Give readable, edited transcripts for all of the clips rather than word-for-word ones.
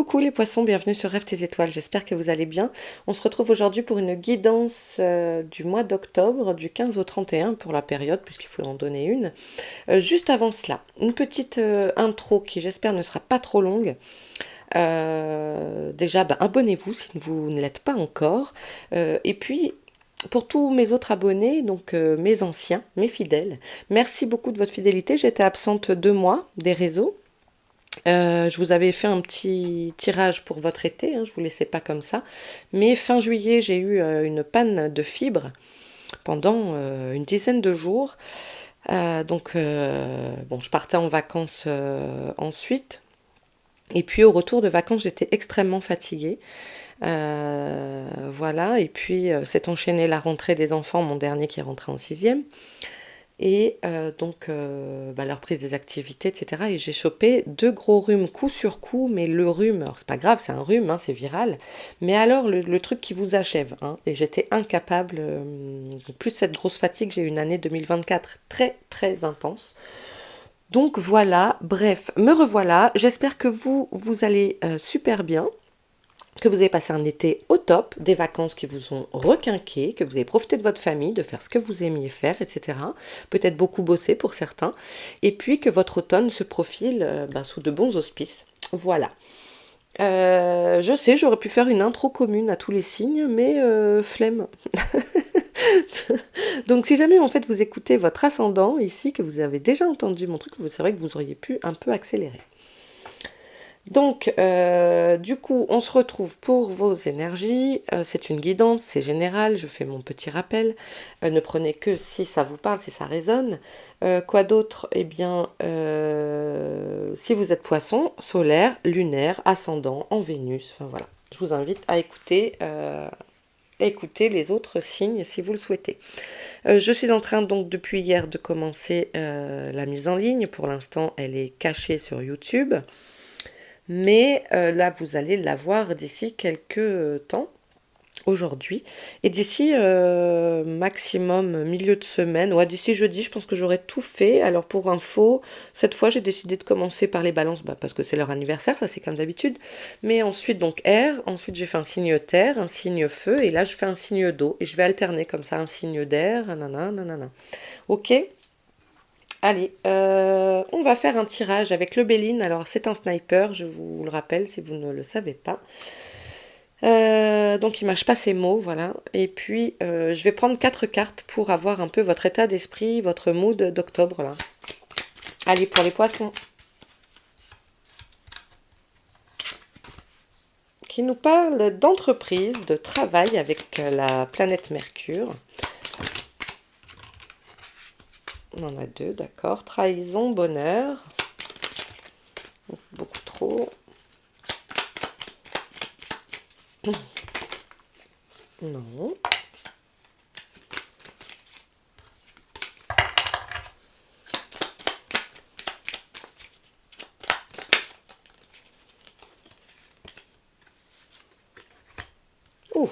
Coucou les poissons, bienvenue sur Rêve tes étoiles, j'espère que vous allez bien. On se retrouve aujourd'hui pour une guidance du mois d'octobre, du 15 au 31 pour la période, puisqu'il faut en donner une. Juste avant cela, une petite intro qui j'espère ne sera pas trop longue. Déjà, abonnez-vous si vous ne l'êtes pas encore. Et puis, pour tous mes autres abonnés, donc mes anciens, mes fidèles, merci beaucoup de votre fidélité. J'étais absente 2 mois des réseaux. Je vous avais fait un petit tirage pour votre été, hein, je vous laissais pas comme ça. Mais fin juillet, j'ai eu une panne de fibres pendant une dizaine de jours. Bon, je partais en vacances ensuite. Et puis au retour de vacances, j'étais extrêmement fatiguée. Voilà, et puis s'est enchaînée la rentrée des enfants, mon dernier qui est rentré en sixième. Et la reprise des activités, etc. Et j'ai chopé 2 gros rhumes coup sur coup, mais le rhume, alors c'est pas grave, c'est un rhume, hein, c'est viral, mais alors le truc qui vous achève, hein, et j'étais incapable, plus cette grosse fatigue, j'ai eu une année 2024 très très intense. Donc voilà, bref, me revoilà, j'espère que vous allez super bien, que vous avez passé un été au top, des vacances qui vous ont requinqué, que vous avez profité de votre famille, de faire ce que vous aimiez faire, etc. Peut-être beaucoup bossé pour certains. Et puis que votre automne se profile sous de bons auspices. Voilà. Je sais, j'aurais pu faire une intro commune à tous les signes, mais flemme. Donc si jamais en fait vous écoutez votre ascendant ici, que vous avez déjà entendu mon truc, vous savez que vous auriez pu un peu accélérer. Donc, du coup, on se retrouve pour vos énergies. C'est une guidance, c'est général, je fais mon petit rappel. Ne prenez que si ça vous parle, si ça résonne. Quoi d'autre? Eh bien, si vous êtes poisson, solaire, lunaire, ascendant, en Vénus, enfin voilà. Je vous invite à écouter les autres signes si vous le souhaitez. Je suis en train donc depuis hier de commencer la mise en ligne. Pour l'instant, elle est cachée sur YouTube. Mais là, vous allez la voir d'ici quelques temps, aujourd'hui. Et d'ici maximum milieu de semaine, ouais, d'ici jeudi, je pense que j'aurai tout fait. Alors pour info, cette fois, j'ai décidé de commencer par les balances, parce que c'est leur anniversaire, ça c'est comme d'habitude. Mais ensuite, donc air, ensuite j'ai fait un signe terre, un signe feu, et là je fais un signe d'eau. Et je vais alterner comme ça, un signe d'air, nanana, nanana. Ok? Allez, on va faire un tirage avec le Béline. Alors, c'est un sniper, je vous le rappelle si vous ne le savez pas. Donc, il mâche pas ses mots, voilà. Et puis, je vais prendre 4 cartes pour avoir un peu votre état d'esprit, votre mood d'octobre, là. Allez, pour les poissons. Qui nous parle d'entreprise, de travail avec la planète Mercure. On en a 2, d'accord. Trahison, bonheur. Beaucoup trop. Non. Ouf.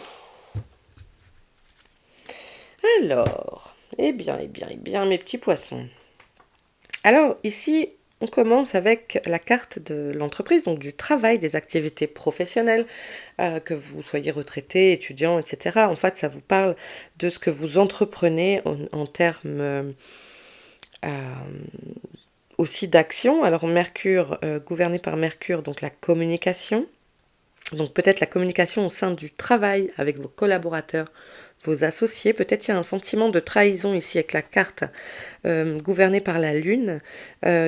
Alors, mes petits poissons. Alors, ici, on commence avec la carte de l'entreprise, donc du travail, des activités professionnelles, que vous soyez retraité, étudiant, etc. En fait, ça vous parle de ce que vous entreprenez en termes aussi d'action. Alors, Mercure, gouverné par Mercure, donc la communication. Donc peut-être la communication au sein du travail avec vos collaborateurs, vos associés. Peut-être il y a un sentiment de trahison ici avec la carte gouvernée par la Lune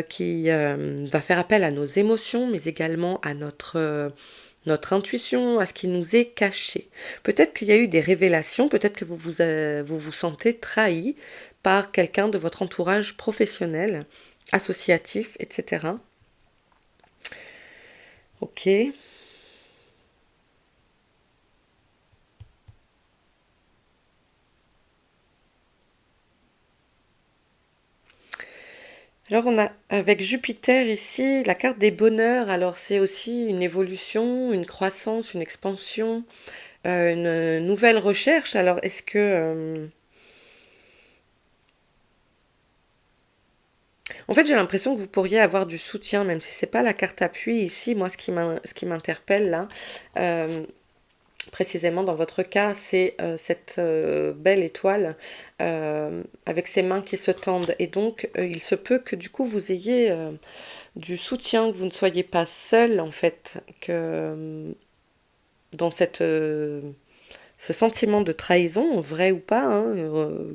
qui va faire appel à nos émotions, mais également à notre intuition, à ce qui nous est caché. Peut-être qu'il y a eu des révélations, peut-être que vous sentez trahi par quelqu'un de votre entourage professionnel, associatif, etc. Ok. Alors on a avec Jupiter ici la carte des bonheurs. Alors c'est aussi une évolution, une croissance, une expansion, une nouvelle recherche. Alors est-ce que En fait, j'ai l'impression que vous pourriez avoir du soutien, même si c'est pas la carte appui ici. Moi, ce qui m'interpelle là, euh, précisément dans votre cas, c'est cette belle étoile avec ses mains qui se tendent. Et donc, il se peut que du coup, vous ayez du soutien, que vous ne soyez pas seul, en fait, que dans ce sentiment de trahison, vrai ou pas, hein,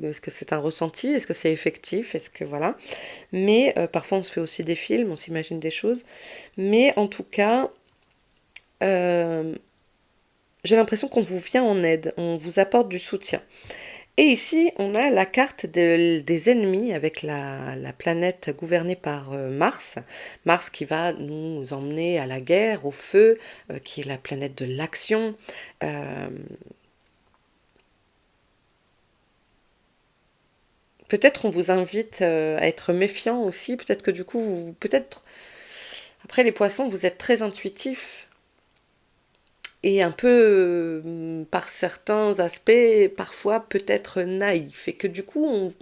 est-ce que c'est un ressenti, est-ce que c'est effectif, est-ce que voilà. Mais parfois, on se fait aussi des films, on s'imagine des choses. Mais en tout cas, euh, j'ai l'impression qu'on vous vient en aide, on vous apporte du soutien. Et ici, on a la carte des ennemis avec la planète gouvernée par Mars. Mars qui va nous emmener à la guerre, au feu, qui est la planète de l'action. Euh, Peut-être on vous invite à être méfiant aussi. Peut-être que du coup, peut-être après les poissons, vous êtes très intuitif et un peu, par certains aspects, parfois peut-être naïf. Et que du coup,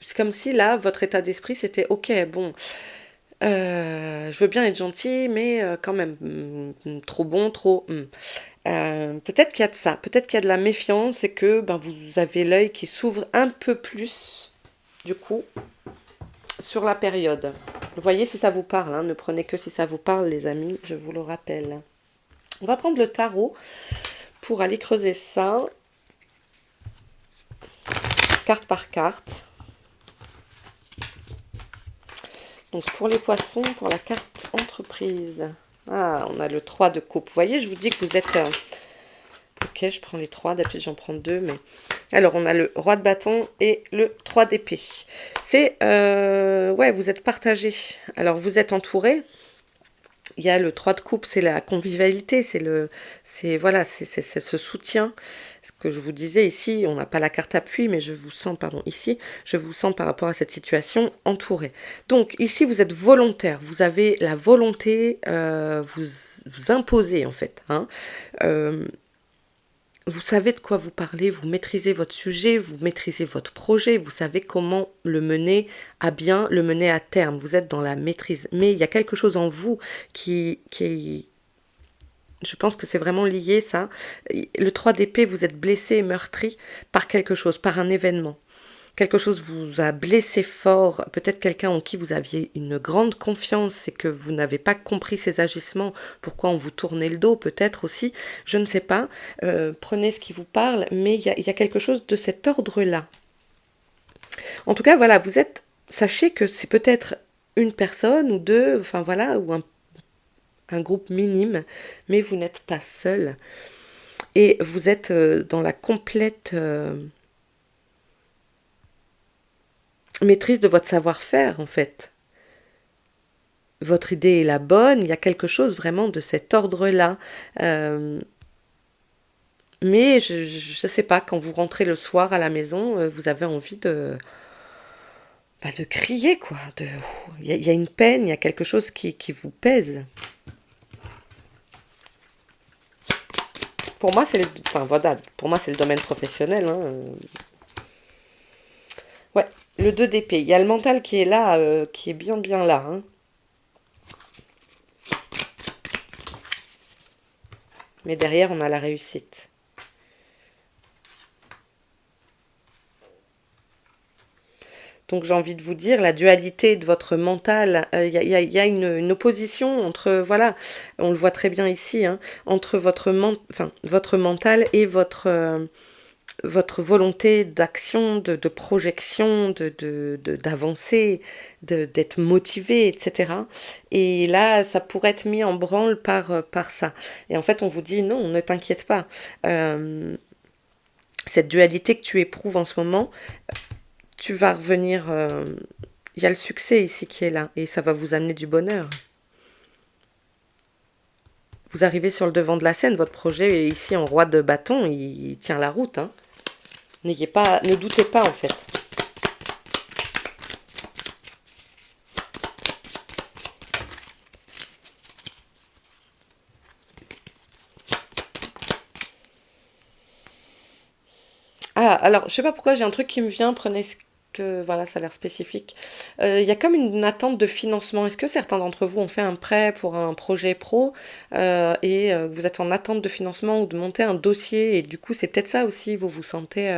c'est comme si là, votre état d'esprit, c'était ok, bon, je veux bien être gentil, mais quand même, trop bon, trop. Peut-être qu'il y a de ça, peut-être qu'il y a de la méfiance et que ben, vous avez l'œil qui s'ouvre un peu plus, du coup, sur la période. Vous voyez si ça vous parle, hein, ne prenez que si ça vous parle, les amis, je vous le rappelle. On va prendre le tarot pour aller creuser ça, carte par carte. Donc pour les poissons, pour la carte entreprise. Ah, on a le 3 de coupe. Vous voyez, je vous dis que vous êtes... ok, je prends les 3, d'habitude j'en prends 2, mais... Alors, on a le roi de bâton et le 3 d'épée. C'est... ouais, vous êtes partagé. Alors, vous êtes entouré. Il y a le 3 de coupe, c'est la convivialité, voilà, c'est ce soutien. Ce que je vous disais ici, on n'a pas la carte appui, mais je vous sens, pardon, ici, je vous sens par rapport à cette situation entourée. Donc ici, vous êtes volontaire, vous avez la volonté, vous imposer en fait, hein. Euh, vous savez de quoi vous parlez, vous maîtrisez votre sujet, vous maîtrisez votre projet, vous savez comment le mener à bien, le mener à terme. Vous êtes dans la maîtrise. Mais il y a quelque chose en vous qui je pense que c'est vraiment lié, ça. Le 3 d'épée, vous êtes blessé et meurtri par quelque chose, par un événement. Quelque chose vous a blessé fort, peut-être quelqu'un en qui vous aviez une grande confiance et que vous n'avez pas compris ses agissements, pourquoi on vous tournait le dos, peut-être aussi, je ne sais pas. Prenez ce qui vous parle, mais il y a quelque chose de cet ordre-là. En tout cas, voilà, sachez que c'est peut-être une personne ou deux, enfin voilà, ou un groupe minime, mais vous n'êtes pas seul. Et vous êtes dans la complète maîtrise de votre savoir-faire, en fait. Votre idée est la bonne, il y a quelque chose vraiment de cet ordre-là. Euh, mais je ne sais pas, quand vous rentrez le soir à la maison, vous avez envie de crier, quoi. Il y a une peine, il y a quelque chose qui vous pèse. Pour moi, enfin, voilà, pour moi, c'est le domaine professionnel, hein. Ouais, le 2 d'épée. Il y a le mental qui est là, qui est bien, bien là, hein. Mais derrière, on a la réussite. Donc j'ai envie de vous dire, la dualité de votre mental, il y a une opposition entre, voilà, on le voit très bien ici, hein, entre votre mental et votre volonté d'action, de projection, d'avancer, d'être motivé, etc. Et là, ça pourrait être mis en branle par ça. Et en fait, on vous dit, non, ne t'inquiète pas. Cette dualité que tu éprouves en ce moment, tu vas revenir. Il y a le succès ici qui est là et ça va vous amener du bonheur. Vous arrivez sur le devant de la scène, votre projet est ici en roi de bâton, il tient la route, hein. Ne doutez pas en fait. Ah, alors je sais pas pourquoi j'ai un truc qui me vient, prenez ce que voilà, ça a l'air spécifique. Il y a comme une attente de financement. Est-ce que certains d'entre vous ont fait un prêt pour un projet pro et que vous êtes en attente de financement ou de monter un dossier et du coup c'est peut-être ça aussi, vous vous sentez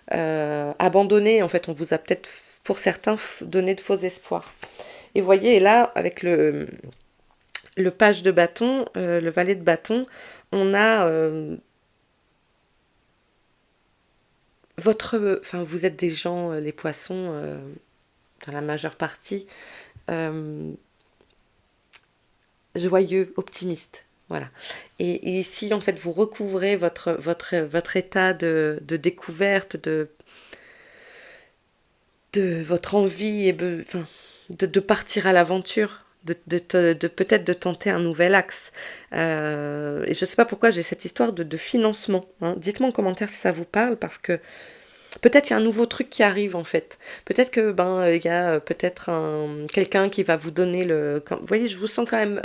abandonné. En fait, on vous a peut-être pour certains donné de faux espoirs. Et vous voyez, et là, avec le page de bâton, le valet de bâton, on a enfin, vous êtes des gens, les poissons, dans la majeure partie, euh, joyeux, optimistes. Voilà. Et ici, en fait, vous recouvrez votre état de découverte, de votre envie enfin, de partir à l'aventure. De peut-être de tenter un nouvel axe. Et je ne sais pas pourquoi j'ai cette histoire de financement. Hein. Dites-moi en commentaire si ça vous parle, parce que peut-être il y a un nouveau truc qui arrive en fait. Peut-être que il y a peut-être quelqu'un qui va vous donner vous voyez, je vous sens quand même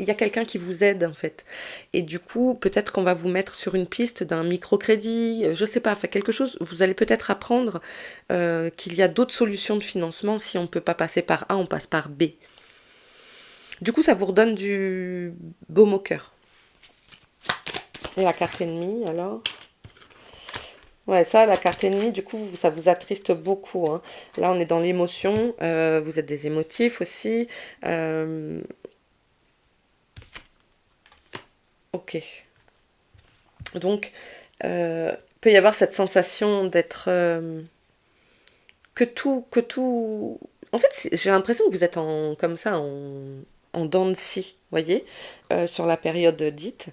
il y a quelqu'un qui vous aide en fait. Et du coup, peut-être qu'on va vous mettre sur une piste d'un microcrédit, je sais pas, enfin quelque chose. Vous allez peut-être apprendre qu'il y a d'autres solutions de financement. Si on ne peut pas passer par A, on passe par B. Du coup, ça vous redonne du baume au cœur. Et la carte ennemie, alors? Ouais, ça, la carte ennemie, du coup, ça vous attriste beaucoup. Hein. Là, on est dans l'émotion. Vous êtes des émotifs aussi. Euh, ok. Donc, peut y avoir cette sensation d'être... que tout... En fait, j'ai l'impression que vous êtes comme ça, en dents de scie, voyez, sur la période dite.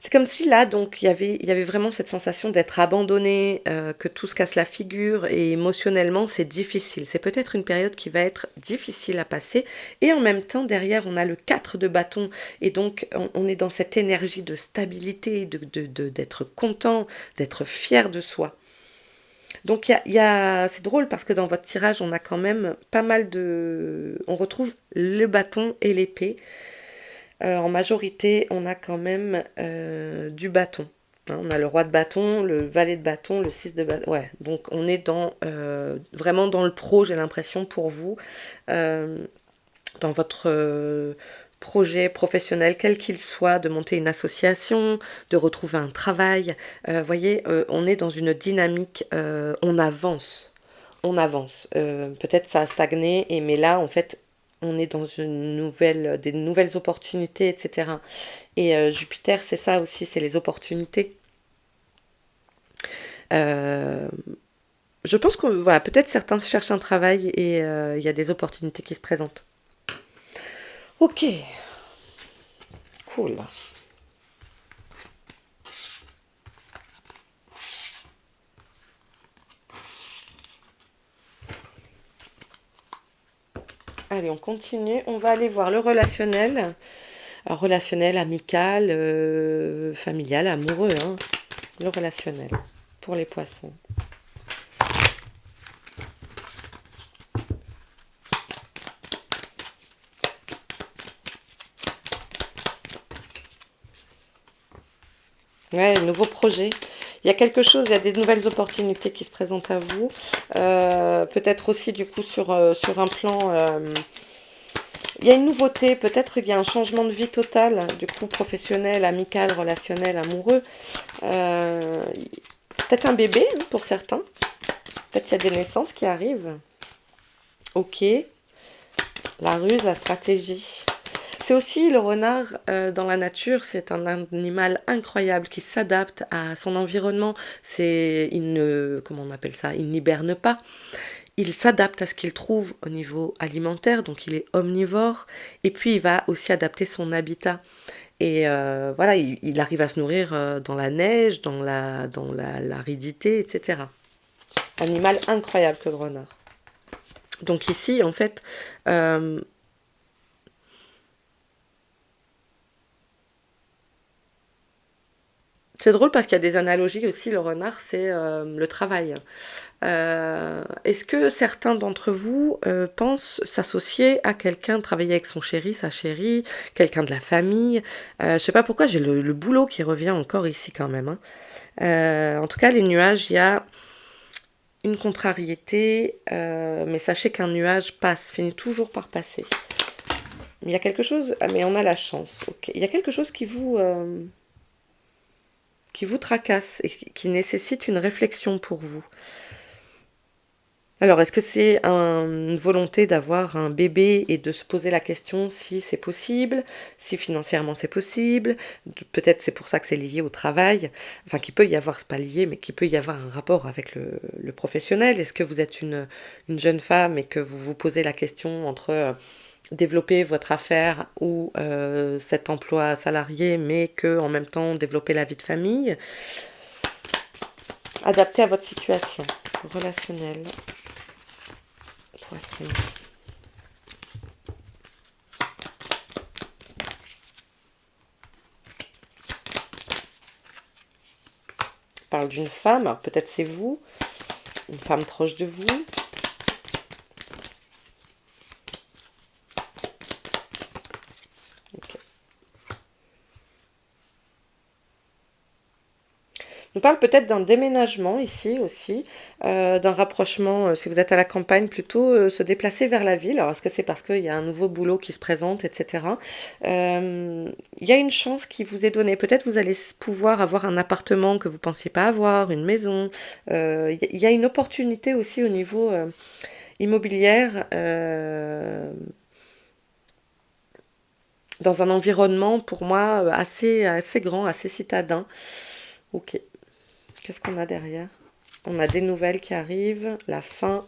C'est comme si là, donc, il y avait vraiment cette sensation d'être abandonné, que tout se casse la figure, et émotionnellement, c'est difficile. C'est peut-être une période qui va être difficile à passer, et en même temps, derrière, on a le 4 de bâton, et donc, on est dans cette énergie de stabilité, d'être content, d'être fier de soi. Donc, c'est drôle parce que dans votre tirage, on a quand même pas mal de... On retrouve le bâton et l'épée. En majorité, on a quand même du bâton. Hein, on a le roi de bâton, le valet de bâton, le 6 de bâton. Ouais, donc on est vraiment dans le pro, j'ai l'impression, pour vous, euh, dans votre projet professionnel, quel qu'il soit, de monter une association, de retrouver un travail. Voyez, on est dans une dynamique, on avance. On avance. Peut-être ça a stagné, mais là, en fait, on est dans des nouvelles opportunités, etc. Et Jupiter, c'est ça aussi, c'est les opportunités. Euh, je pense que voilà, peut-être certains cherchent un travail et il y a des opportunités qui se présentent. Ok, cool. Allez, on continue. On va aller voir le relationnel. Alors, relationnel, amical, familial, amoureux. Hein. Le relationnel pour les poissons. Ouais, nouveau projet. Il y a quelque chose, il y a des nouvelles opportunités qui se présentent à vous. Peut-être aussi du coup sur un plan... il y a une nouveauté, peut-être qu'il y a un changement de vie total, du coup professionnel, amical, relationnel, amoureux. Euh, Peut-être un bébé hein, pour certains. Peut-être qu'il y a des naissances qui arrivent. Ok, la ruse, la stratégie. C'est aussi le renard dans la nature, c'est un animal incroyable qui s'adapte à son environnement. Comment on appelle ça? Il n'hiberne pas. Il s'adapte à ce qu'il trouve au niveau alimentaire, donc il est omnivore. Et puis il va aussi adapter son habitat. Et voilà, il arrive à se nourrir dans la neige, dans l'aridité, etc. Animal incroyable que le renard. Donc ici, en fait, euh, c'est drôle parce qu'il y a des analogies aussi. Le renard, c'est le travail. Est-ce que certains d'entre vous pensent s'associer à quelqu'un, travailler avec son chéri, sa chérie, quelqu'un de la famille? Je sais pas pourquoi j'ai le boulot qui revient encore ici quand même. Hein. En tout cas, les nuages, il y a une contrariété, mais sachez qu'un nuage passe, finit toujours par passer. Il y a quelque chose, ah, mais on a la chance, ok. Il y a quelque chose qui vous tracasse et qui nécessite une réflexion pour vous. Alors, est-ce que c'est une volonté d'avoir un bébé et de se poser la question si c'est possible, si financièrement c'est possible? Peut-être c'est pour ça que c'est lié au travail. Enfin, qu'il peut y avoir, c'est pas lié, mais qu'il peut y avoir un rapport avec le professionnel. Est-ce que vous êtes une jeune femme et que vous vous posez la question entre développer votre affaire ou cet emploi salarié, mais que en même temps développer la vie de famille, adapté à votre situation relationnelle? Poisson. On parle d'une femme, alors peut-être c'est vous, une femme proche de vous. Ok. On parle peut-être d'un déménagement ici aussi, d'un rapprochement, si vous êtes à la campagne, plutôt se déplacer vers la ville. Alors est-ce que c'est parce qu'il y a un nouveau boulot qui se présente, etc. Il y a une chance qui vous est donnée. Peut-être vous allez pouvoir avoir un appartement que vous ne pensiez pas avoir, une maison. Il y a une opportunité aussi au niveau immobilière, dans un environnement pour moi assez grand, assez citadin. Ok. Qu'est-ce qu'on a derrière? On a des nouvelles qui arrivent, la fin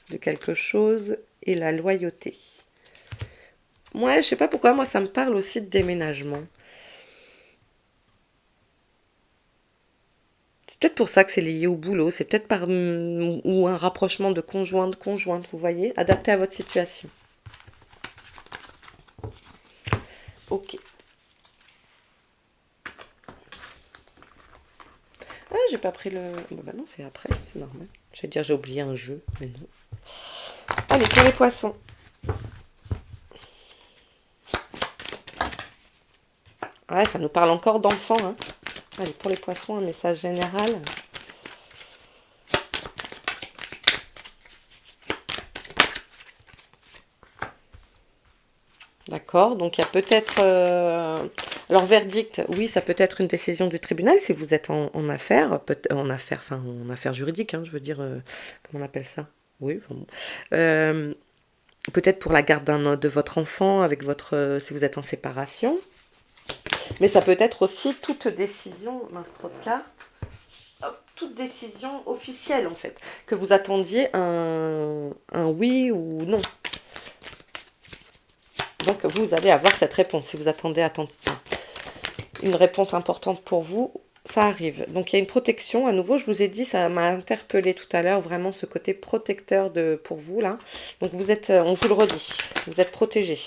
de quelque chose et la loyauté. Moi, je sais pas pourquoi, moi ça me parle aussi de déménagement. C'est peut-être pour ça que c'est lié au boulot, c'est peut-être par ou un rapprochement de conjointe, vous voyez, adapté à votre situation. Ok. Ah, j'ai pas pris le. Bah non, c'est après, c'est normal. Je vais dire j'ai oublié un jeu, mais non. Allez, pour les poissons. Ouais, ça nous parle encore d'enfants, hein. Allez, pour les poissons, un message général. D'accord, donc il y a peut-être... alors, verdict, oui, ça peut être une décision du tribunal si vous êtes en affaires, en affaires juridiques, hein, je veux dire, comment on appelle ça? Oui, enfin bon. Euh, Peut-être pour la garde de votre enfant, avec si vous êtes en séparation. Mais ça peut être aussi toute décision, mince trop de cartes, toute décision officielle en fait, que vous attendiez un oui ou non. Donc vous allez avoir cette réponse si vous attendez attentivement. Une réponse importante pour vous, ça arrive. Donc il y a une protection, à nouveau, je vous ai dit, ça m'a interpellé tout à l'heure, vraiment ce côté protecteur pour vous là. Donc vous êtes, on vous le redit, vous êtes protégé.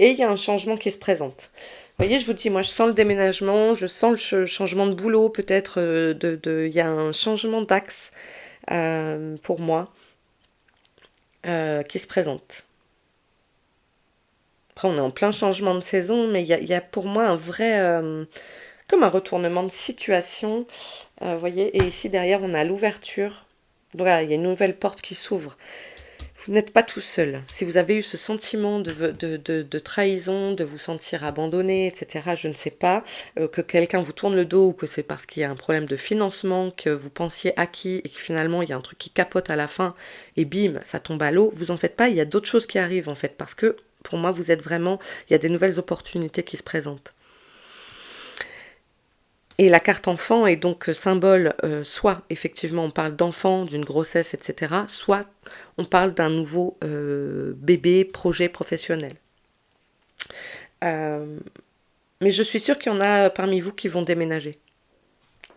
Et il y a un changement qui se présente. Vous voyez, je vous dis, moi je sens le déménagement, je sens le changement de boulot peut-être, il y a un changement d'axe pour moi qui se présente. Après, on est en plein changement de saison, mais il y a pour moi un vrai, comme un retournement de situation. Vous voyez, et ici derrière, on a l'ouverture. Donc voilà, il y a une nouvelle porte qui s'ouvre. Vous n'êtes pas tout seul. Si vous avez eu ce sentiment de trahison, de vous sentir abandonné, etc., je ne sais pas, que quelqu'un vous tourne le dos ou que c'est parce qu'il y a un problème de financement, que vous pensiez acquis et que finalement il y a un truc qui capote à la fin et bim, ça tombe à l'eau, vous en faites pas, il y a d'autres choses qui arrivent en fait parce que pour moi vous êtes vraiment, il y a des nouvelles opportunités qui se présentent. Et la carte enfant est donc symbole, soit effectivement on parle d'enfant, d'une grossesse, etc., soit on parle d'un nouveau bébé, projet professionnel. Euh, mais je suis sûre qu'il y en a parmi vous qui vont déménager.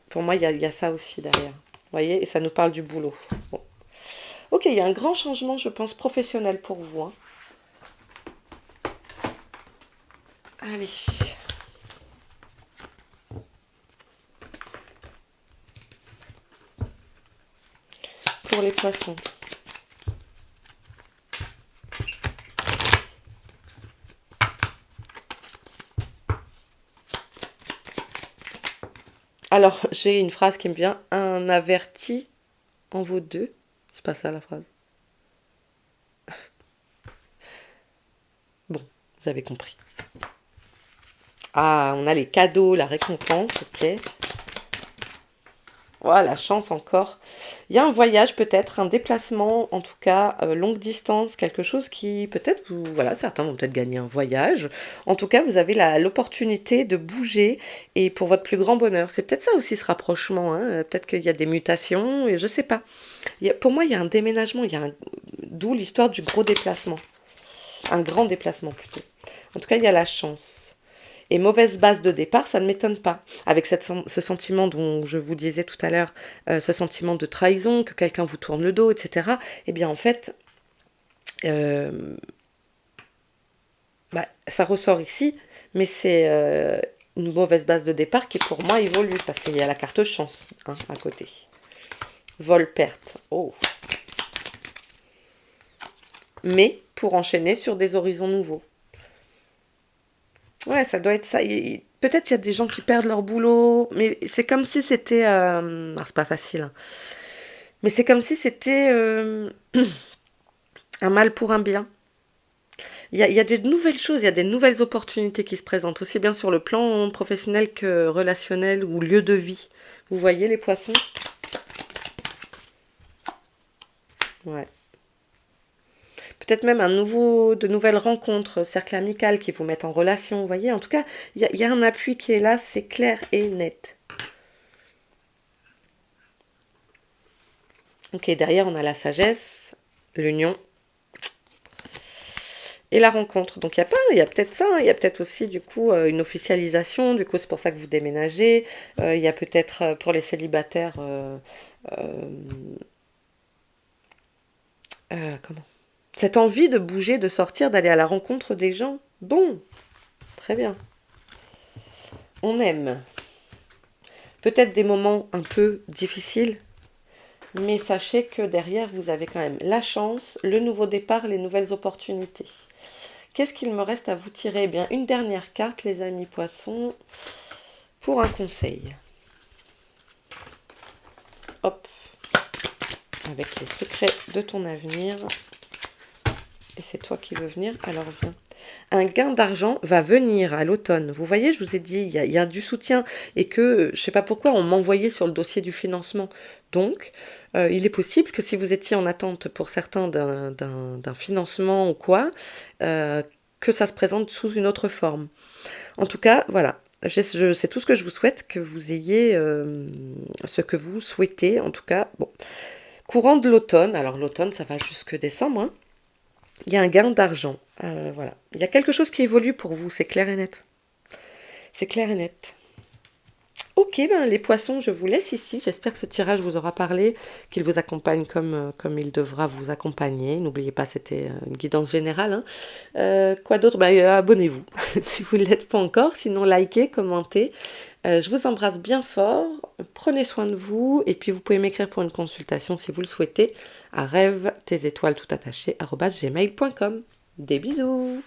Pour moi, il y a ça aussi derrière. Vous voyez, et ça nous parle du boulot. Bon. Ok, il y a un grand changement, je pense, professionnel pour vous. Hein. Allez. Pour les poissons. Alors, j'ai une phrase qui me vient. Un averti en vaut deux. C'est pas ça la phrase. Bon, vous avez compris. Ah, on a les cadeaux, la récompense, ok. Voilà, la chance encore. Il y a un voyage peut-être, un déplacement, en tout cas longue distance, quelque chose qui peut-être, voilà, certains vont peut-être gagner un voyage. En tout cas, vous avez l'opportunité de bouger et pour votre plus grand bonheur. C'est peut-être ça aussi ce rapprochement, hein. Peut-être qu'il y a des mutations et je sais pas. Pour moi, il y a un déménagement, d'où l'histoire du gros déplacement, un grand déplacement plutôt. En tout cas, il y a la chance. Et mauvaise base de départ, ça ne m'étonne pas. Avec ce sentiment dont je vous disais tout à l'heure, ce sentiment de trahison, que quelqu'un vous tourne le dos, etc. Eh bien, en fait, euh, ça ressort ici, mais c'est une mauvaise base de départ qui, pour moi, évolue, parce qu'il y a la carte chance hein, à côté. Vol-perte. Oh. Mais pour enchaîner sur des horizons nouveaux. Ouais, ça doit être ça. Peut-être il y a des gens qui perdent leur boulot, mais c'est comme si c'était... c'est pas facile, hein. Mais c'est comme si c'était un mal pour un bien. Il y a de nouvelles choses, il y a des nouvelles opportunités qui se présentent, aussi bien sur le plan professionnel que relationnel ou lieu de vie. Vous voyez les poissons? Ouais. Peut-être même de nouvelles rencontres, cercle amical qui vous mettent en relation, vous voyez? En tout cas, il y a un appui qui est là, c'est clair et net. Ok, derrière, on a la sagesse, l'union et la rencontre. Donc, il y a peut-être ça, hein. Il y a peut-être aussi, du coup, une officialisation. Du coup, c'est pour ça que vous déménagez. Il y a peut-être, pour les célibataires, euh, comment? Cette envie de bouger, de sortir, d'aller à la rencontre des gens. Bon, très bien. On aime. Peut-être des moments un peu difficiles, mais sachez que derrière, vous avez quand même la chance, le nouveau départ, les nouvelles opportunités. Qu'est-ce qu'il me reste à vous tirer? Eh bien, une dernière carte, les amis poissons, pour un conseil. Hop, avec les secrets de ton avenir. Et c'est toi qui veux venir, alors viens. Un gain d'argent va venir à l'automne. Vous voyez, je vous ai dit, il y a du soutien et que, je ne sais pas pourquoi, on m'envoyait sur le dossier du financement. Donc, il est possible que si vous étiez en attente pour certains d'un financement ou quoi, euh, que ça se présente sous une autre forme. En tout cas, voilà. C'est tout ce que je vous souhaite, que vous ayez ce que vous souhaitez. En tout cas, bon. Courant de l'automne, alors l'automne, ça va jusque décembre, hein. Il y a un gain d'argent. Voilà. Il y a quelque chose qui évolue pour vous, c'est clair et net. C'est clair et net. Ok, ben les poissons, je vous laisse ici. J'espère que ce tirage vous aura parlé, qu'il vous accompagne comme il devra vous accompagner. N'oubliez pas, c'était une guidance générale, hein. Quoi d'autre? Abonnez-vous si vous ne l'êtes pas encore. Sinon, likez, commentez. Je vous embrasse bien fort. Prenez soin de vous. Et puis, vous pouvez m'écrire pour une consultation si vous le souhaitez à rêve, tes étoiles tout attaché, @gmail.com. Des bisous!